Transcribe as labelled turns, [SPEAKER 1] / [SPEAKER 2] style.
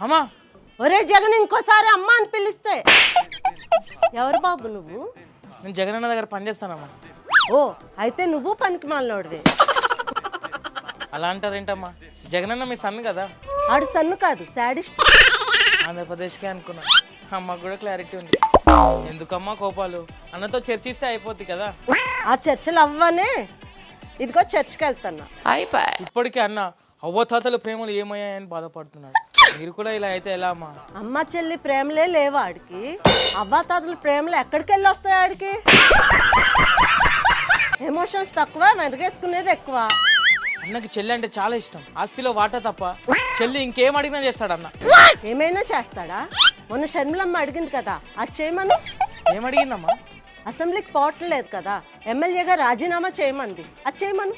[SPEAKER 1] అమ్మా
[SPEAKER 2] ఒరే జగన్ ఇంకోసారి అమ్మ అని పిలిస్తే ఎవరు బాబు నువ్వు?
[SPEAKER 1] నేను జగనన్న దగ్గర పనిచేస్తానమ్మా.
[SPEAKER 2] ఓ అయితే నువ్వు పనికి మాలినోడివే.
[SPEAKER 1] అలా అంటారేంటమ్మా? జగనన్న మీ సన్ కదా.
[SPEAKER 2] ఆడు సన్ను కాదు శాడిస్ట్.
[SPEAKER 1] ఆంధ్రప్రదేశ్కే అనుకున్నా. అమ్మకు కూడా క్లారిటీ ఉంది. ఎందుకమ్మా కోపాలు? అన్నతో చర్చిస్తే అయిపోద్ది కదా.
[SPEAKER 2] ఆ చర్చలు అవ్వనే ఇదిగో చర్చికి వెళ్తున్నా.
[SPEAKER 1] ఇప్పటికే అన్న అవ్వతాతల ప్రేమలు ఏమయ్యాయని బాధపడుతున్నాడు. మీరు కూడా ఇలా అయితే ఎలా అమ్మా?
[SPEAKER 2] అమ్మ చెల్లి ప్రేమలే లేవు ఆడికి. అవ్వాతాతల ప్రేమలు ఎక్కడికి వెళ్ళి వస్తాయి ఆడికి? ఎమోషన్స్ తక్కువ, మెరుగేసుకునేది ఎక్కువ.
[SPEAKER 1] అన్నకి చెల్లి అంటే చాలా ఇష్టం. ఆస్తిలో వాటా తప్ప చెల్లి ఇంకేం అడిగినా చేస్తాడన్న.
[SPEAKER 2] ఏమైనా చేస్తాడా? మొన్న షర్మిలమ్మ అడిగింది కదా, అది చేయమను.
[SPEAKER 1] ఏమడిగిందమ్మా?
[SPEAKER 2] అసెంబ్లీకి పోవట్లేదు కదా, ఎమ్మెల్యేగా రాజీనామా చేయమంది, అది చేయమను.